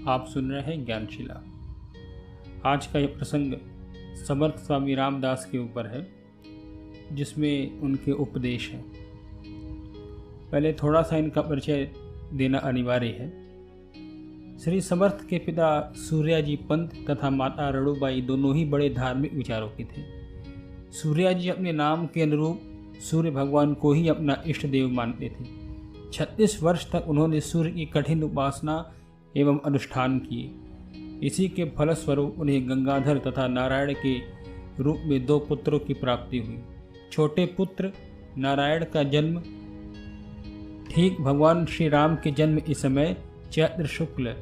आप सुन रहे हैं ज्ञानशिला। आज का यह प्रसंग समर्थ स्वामी रामदास के ऊपर है, जिसमें उनके उपदेश हैं। पहले थोड़ा सा इनका परिचय देना अनिवार्य है। श्री समर्थ के पिता सूर्याजी पंत तथा माता रड़ूबाई दोनों ही बड़े धार्मिक विचारों के थे। सूर्याजी अपने नाम के अनुरूप सूर्य भगवान को ही अपना इष्ट देव मानते थे। 36 वर्ष तक उन्होंने सूर्य की कठिन उपासना एवं अनुष्ठान किए। इसी के फलस्वरूप उन्हें गंगाधर तथा नारायण के रूप में 2 पुत्रों की प्राप्ति हुई। छोटे पुत्र नारायण का जन्म ठीक भगवान श्री राम के जन्म इस समय चैत्र शुक्ल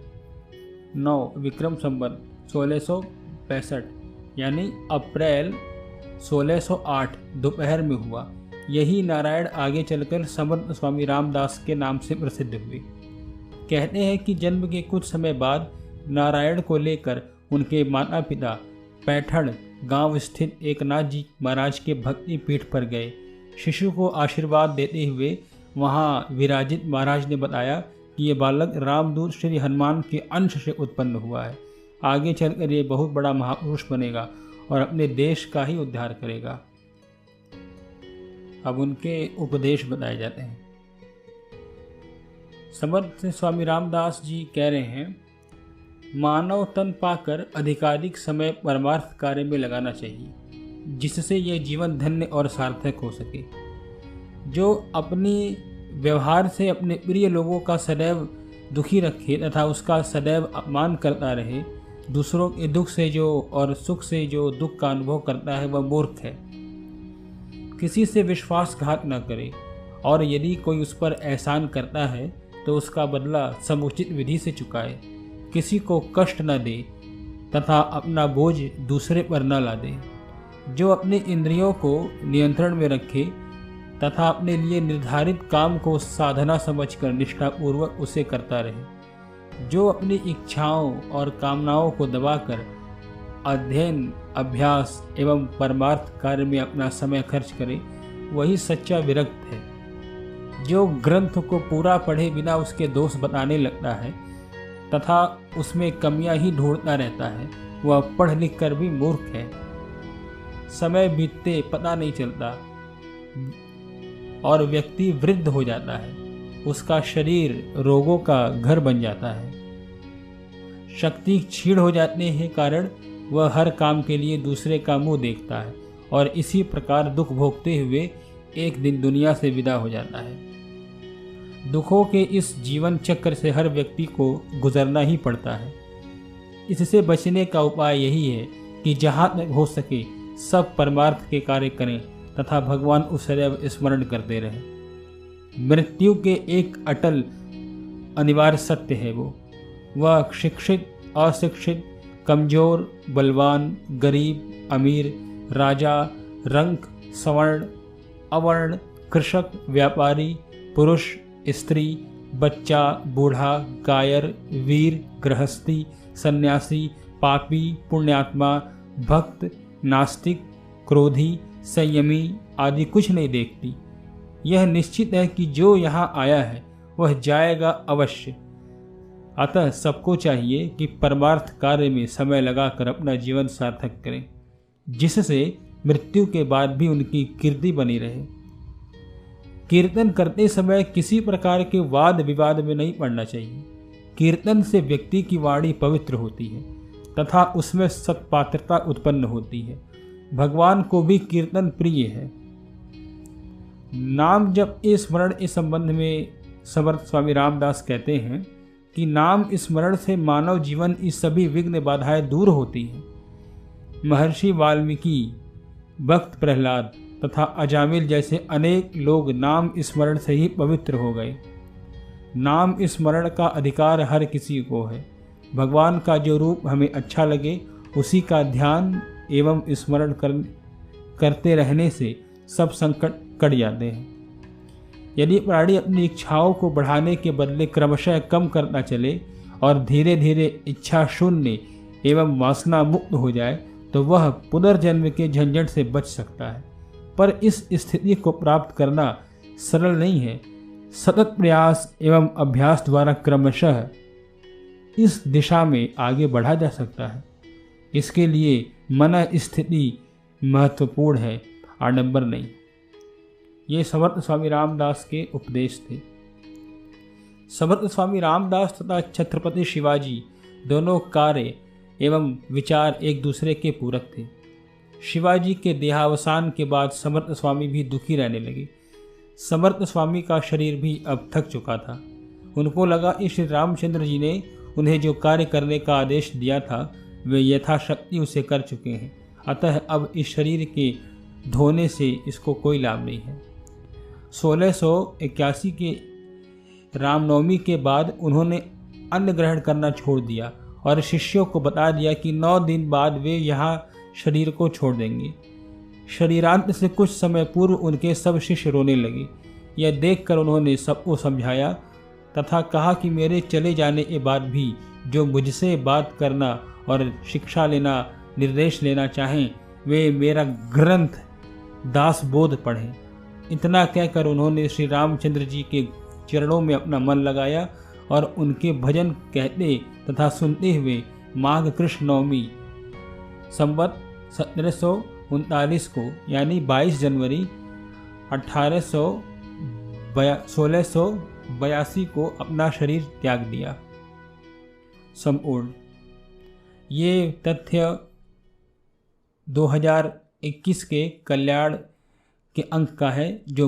9 विक्रम संवत 1665 यानी अप्रैल 1608 दोपहर में हुआ। यही नारायण आगे चलकर समर्थ स्वामी रामदास के नाम से प्रसिद्ध हुए। कहते हैं कि जन्म के कुछ समय बाद नारायण को लेकर उनके माता पिता पैठण गांव स्थित एकनाथ जी महाराज के भक्ति पीठ पर गए। शिशु को आशीर्वाद देते हुए वहां विराजित महाराज ने बताया कि ये बालक रामदूत श्री हनुमान के अंश से उत्पन्न हुआ है। आगे चलकर ये बहुत बड़ा महापुरुष बनेगा और अपने देश का ही उद्धार करेगा। अब उनके उपदेश बताए जाते हैं। समर्थ स्वामी रामदास जी कह रहे हैं, मानव तन पाकर अधिकाधिक समय परमार्थ कार्य में लगाना चाहिए, जिससे यह जीवन धन्य और सार्थक हो सके। जो अपनी व्यवहार से अपने प्रिय लोगों का सदैव दुखी रखे तथा उसका सदैव अपमान करता रहे, दूसरों के दुख से जो और सुख से जो दुख का अनुभव करता है वह मूर्ख है। किसी से विश्वासघात न करे और यदि कोई उस पर एहसान करता है तो उसका बदला समुचित विधि से चुकाए। किसी को कष्ट न दे तथा अपना बोझ दूसरे पर न ला दे। जो अपने इंद्रियों को नियंत्रण में रखे तथा अपने लिए निर्धारित काम को साधना समझकर निष्ठापूर्वक उसे करता रहे। जो अपनी इच्छाओं और कामनाओं को दबाकर अध्ययन, अभ्यास एवं परमार्थ कार्य में अपना समय खर्च करे, वही सच्चा विरक्त है। जो ग्रंथ को पूरा पढ़े बिना उसके दोष बताने लगता है तथा उसमें कमियां ही ढूंढता रहता है, वह पढ़ लिख कर भी मूर्ख है। समय बीतते पता नहीं चलता और व्यक्ति वृद्ध हो जाता है। उसका शरीर रोगों का घर बन जाता है। शक्ति क्षीण हो जाने के कारण वह हर काम के लिए दूसरे का मुंह देखता है और इसी प्रकार दुख भोगते हुए एक दिन दुनिया से विदा हो जाता है। दुखों के इस जीवन चक्र से हर व्यक्ति को गुजरना ही पड़ता है। इससे बचने का उपाय यही है कि जहाँ तक हो सके सब परमार्थ के कार्य करें तथा भगवान को सदैव स्मरण करते रहें। मृत्यु के एक अटल अनिवार्य सत्य है वह शिक्षित, अशिक्षित, कमजोर, बलवान, गरीब, अमीर, राजा, रंक, सवर्ण, अवर्ण, कृषक, व्यापारी, पुरुष, स्त्री, बच्चा, बूढ़ा, कायर, वीर, गृहस्थी, सन्यासी, पापी, पुण्यात्मा, भक्त, नास्तिक, क्रोधी, संयमी आदि कुछ नहीं देखती। यह निश्चित है कि जो यहाँ आया है वह जाएगा अवश्य। अतः सबको चाहिए कि परमार्थ कार्य में समय लगाकर अपना जीवन सार्थक करें, जिससे मृत्यु के बाद भी उनकी कीर्ति बनी रहे। कीर्तन करते समय किसी प्रकार के वाद विवाद में नहीं पड़ना चाहिए। कीर्तन से व्यक्ति की वाणी पवित्र होती है तथा उसमें सत्पात्रता उत्पन्न होती है। भगवान को भी कीर्तन प्रिय है। नाम जप स्मरण इस संबंध में समर्थ स्वामी रामदास कहते हैं कि नाम स्मरण से मानव जीवन की सभी विघ्न बाधाएं दूर होती हैं। महर्षि वाल्मीकि, भक्त प्रहलाद तथा अजामिल जैसे अनेक लोग नाम स्मरण से ही पवित्र हो गए। नाम स्मरण का अधिकार हर किसी को है। भगवान का जो रूप हमें अच्छा लगे उसी का ध्यान एवं स्मरण करते रहने से सब संकट कट जाते हैं। यदि प्राणी अपनी इच्छाओं को बढ़ाने के बदले क्रमशः कम करना चले और धीरे धीरे इच्छा शून्य एवं वासना मुक्त हो जाए तो वह पुनर्जन्म के झंझट से बच सकता है। पर इस स्थिति को प्राप्त करना सरल नहीं है। सतत प्रयास एवं अभ्यास द्वारा क्रमशः इस दिशा में आगे बढ़ा जा सकता है। इसके लिए मन स्थिति महत्वपूर्ण है, आडंबर नहीं। ये समर्थ स्वामी रामदास के उपदेश थे। समर्थ स्वामी रामदास तथा छत्रपति शिवाजी दोनों कार्य एवं विचार एक दूसरे के पूरक थे। शिवाजी के देहावसान के बाद समर्थ स्वामी भी दुखी रहने लगे। समर्थ स्वामी का शरीर भी अब थक चुका था। उनको लगा कि श्री रामचंद्र जी ने उन्हें जो कार्य करने का आदेश दिया था वे यथाशक्ति उसे कर चुके हैं, अतः अब इस शरीर के धोने से इसको कोई लाभ नहीं है। 1681 के रामनवमी के बाद उन्होंने अन्न ग्रहण करना छोड़ दिया और शिष्यों को बता दिया कि 9 दिन बाद वे यहाँ शरीर को छोड़ देंगे। शरीरांत से कुछ समय पूर्व उनके सब शिष्य रोने लगे। यह देखकर उन्होंने सबको समझाया तथा कहा कि मेरे चले जाने के बाद भी जो मुझसे बात करना और शिक्षा लेना, निर्देश लेना चाहें, वे मेरा ग्रंथ दासबोध पढ़ें। इतना कहकर उन्होंने श्री रामचंद्र जी के चरणों में अपना मन लगाया और उनके भजन कहते तथा सुनते हुए माघ कृष्ण नवमी संवत 1739 को यानी 22 जनवरी 1682 को अपना शरीर त्याग दिया। संपूर्ण ये तथ्य 2021 के कल्याण के अंक का है जो